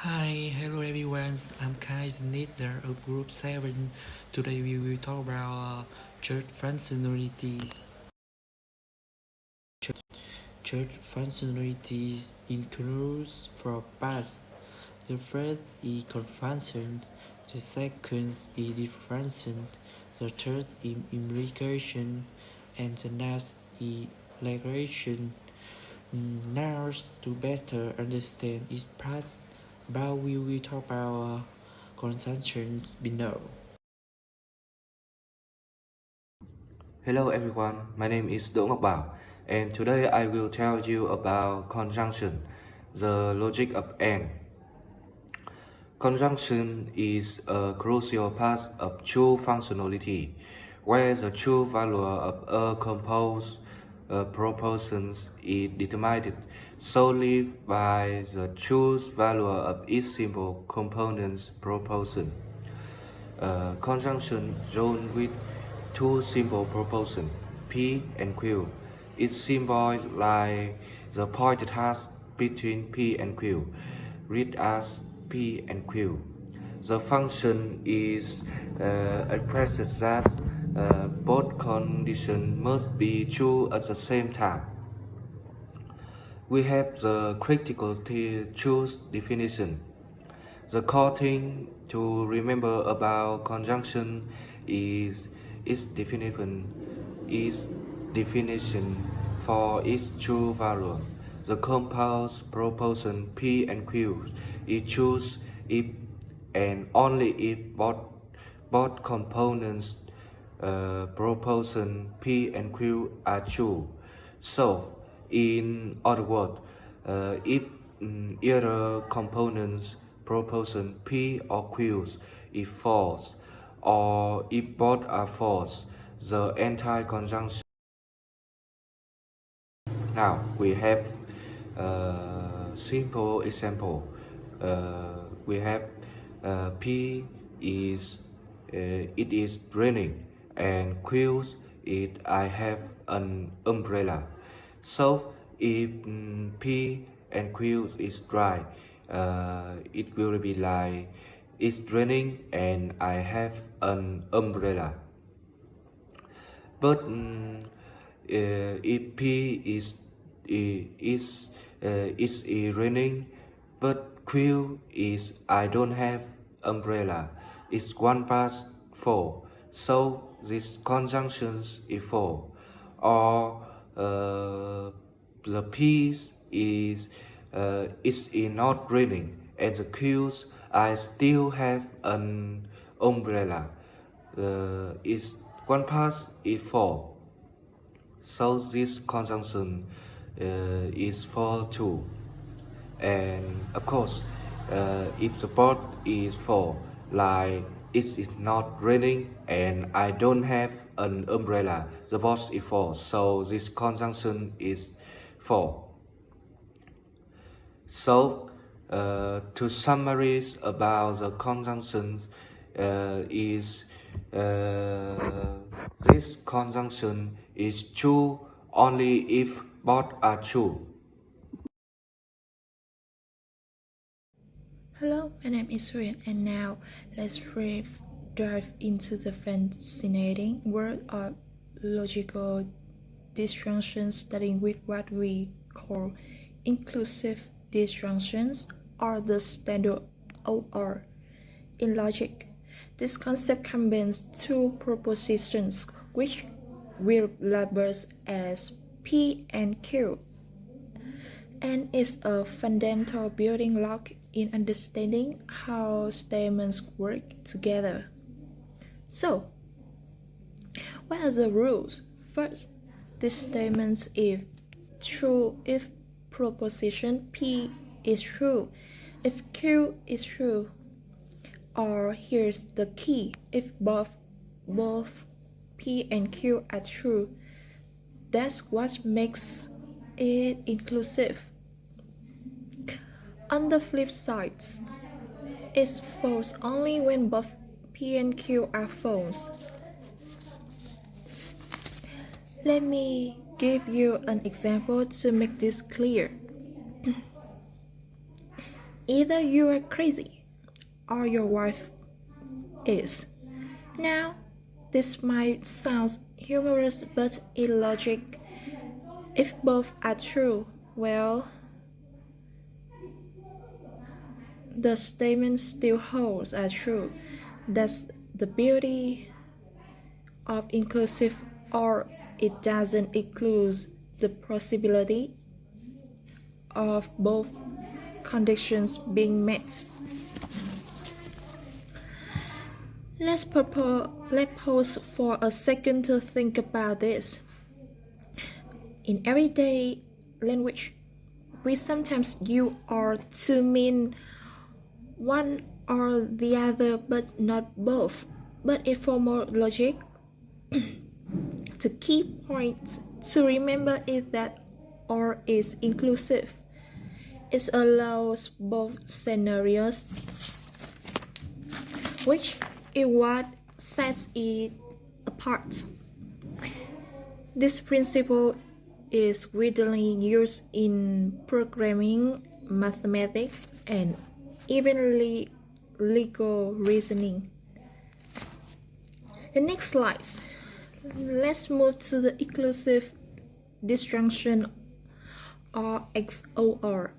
Hi, hello everyone. I'm Kai, the leader of Group 7. Today we will talk about church functionalities. Church functionalities includes four parts. The first is convention, the second is differentiation, the third is implication, and the last is regulation. Now, to better understand each part, we will talk about consumptions below. Hello everyone, my name is Đỗ Ngọc Bảo, and today I will tell you about conjunction, the logic of AND. Conjunction is a crucial part of true functionality, where the true value of a composed proportion is determined solely by the true value of each simple component's proportion. Conjunction drawn with two simple proportions, P and Q. Its symbol like the pointed hash between P and Q, read as P and Q. The function is expresses that both conditions must be true at the same time. We have the critical truth definition. The core thing to remember about conjunction is its definition for its true value. The composed proportion P and Q is true if and only if both components proportion P and Q are true. So, in other words, if either components proportion P or Q is false, or if both are false, the entire conjunction. Now we have a simple example. We have P is it is raining, and Q is I have an umbrella. So if P and Q is dry, it will be like it's raining and I have an umbrella. But if P is raining, but Q is I don't have umbrella. It's 1 past 4. So this conjunction is 4. Or the P is not raining, and the Q's I still have an umbrella. Is 1 past 4. So this conjunction is for 2. And of course, if the board is 4, like it is not raining and I don't have an umbrella, the board is 4. So this conjunction is 4. So, to summarize about the conjunction is this conjunction is true only if both are true. Hello, my name is Ryan, and now let's dive into the fascinating world of logical disjunctions, starting with what we call inclusive disjunctions or the standard OR. In logic, this concept combines two propositions which we label as P and Q, and is a fundamental building block in understanding how statements work together. So, what are the rules? First, this statement is true if proposition P is true, if Q is true, or here's the key, if both P and Q are true. That's what makes it inclusive. On the flip side, it's false only when both P and Q are false. Let me give you an example to make this clear. Either you are crazy or your wife is. Now, this might sound humorous but illogic. If both are true, well, the statement still holds as true. That's the beauty of inclusive, or it doesn't include the possibility of both conditions being met. Let's pause for a second to think about this. In everyday language, we sometimes use or to mean one or the other but not both. But in formal logic, the key point to remember is that or is inclusive. It allows both scenarios, which is what sets it apart. This principle is widely used in programming, mathematics, and even legal reasoning. The next slide. Let's move to the inclusive disjunction or XOR.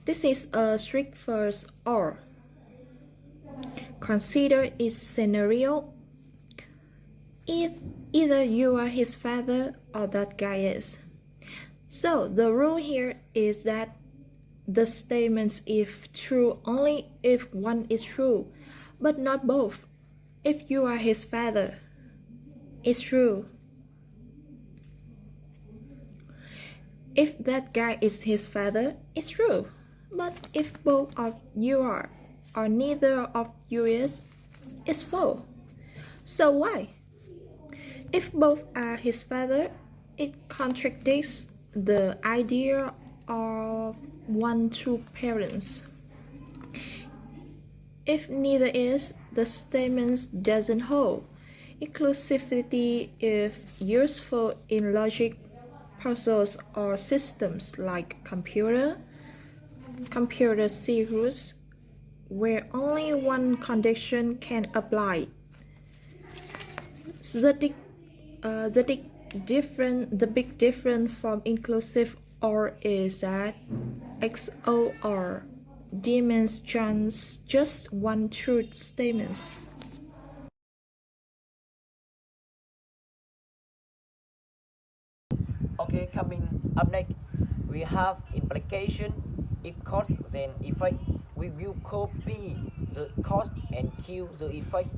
This is a strict first OR. Consider its scenario. Either you are his father or that guy is. So the rule here is that the statements if true only if one is true, but not both. If you are his father, it's true. If that guy is his father, it's true. But if both of you are, or neither of you is, it's false. So why? If both are his father, it contradicts the idea of one true parents. If neither is, the statement doesn't hold. Inclusivity is useful in logic puzzles or systems like computer circuits, where only one condition can apply. The big difference from inclusive OR is that XOR demands just one truth statement. Okay, coming up next, we have implication. If cause then effect, we will copy the cause and Q the effect.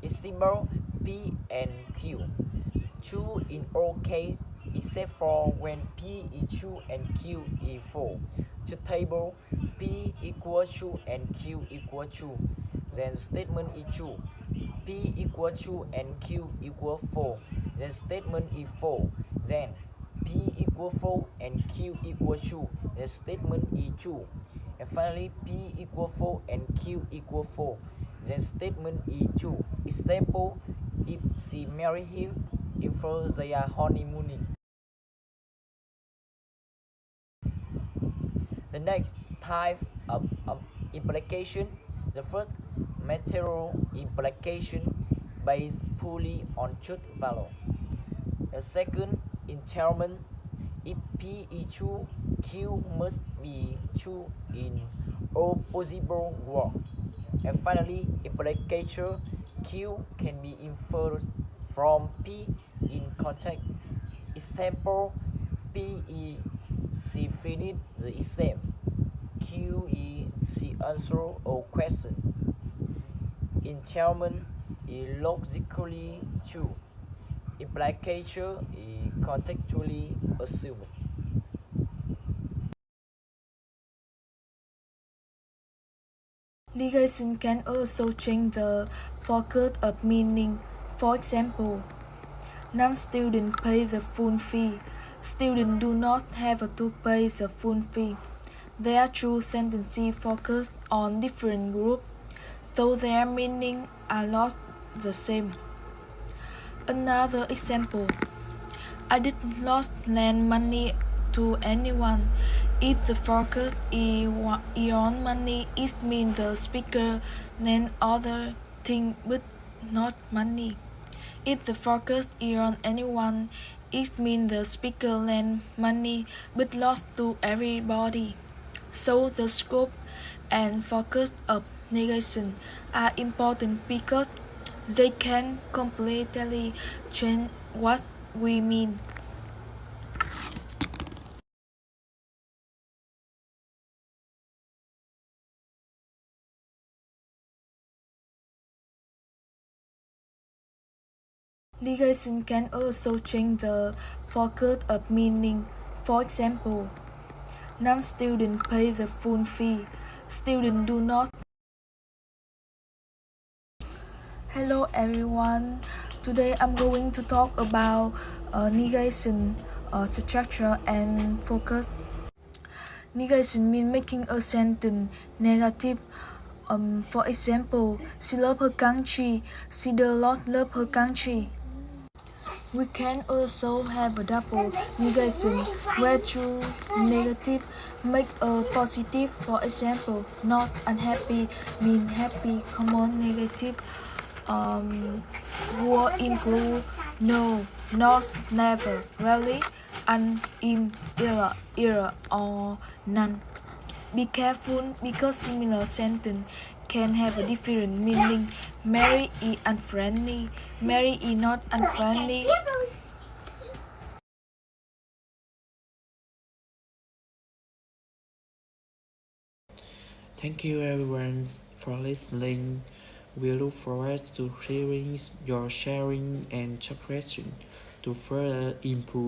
It's symbol P and Q. True in all cases except for when P is true and Q is false. To table P equals true and Q equals true, then statement is true. P equals true and Q equals false, then statement is false. Then P equals false and Q equals true, then statement is true. And finally P equals false and Q equals false, then statement is true. Example, if she married him, infer they are honeymooning. The next type of implication, the first material implication based purely on truth value. The second entailment, if P is true, Q must be true in all possible worlds. And finally, implication, Q can be inferred from P in context. Example, P is she finished the exam. Q is she answered a question. Entailment is logically true. Implication is contextually assumed. Negation can also change the focus of meaning. For example, non-students pay the full fee. Students do not have to pay the full fee. Their two sentences focus on different groups, though their meaning are not the same. Another example, I did not lend money to anyone. If the focus is on money, it means the speaker learn other thing but not money. If the focus is on anyone, it means the speaker learn money but lost to everybody. So the scope and focus of negation are important because they can completely change what we mean. Negation can also change the focus of meaning. For example, non-students pay the full fee. Students do not. Hello everyone. Today I'm going to talk about negation, structure, and focus. Negation means making a sentence negative. For example, she loves her country. She does not love her country. We can also have a double negation where two negative make a positive. For example, not unhappy mean happy. Common negative word include no, not, never, rarely, and in, era, or none. Be careful because similar sentence can have a different meaning. Mary is unfriendly. Mary is not unfriendly. Thank you everyone for listening. We look forward to hearing your sharing and suggestions to further improve.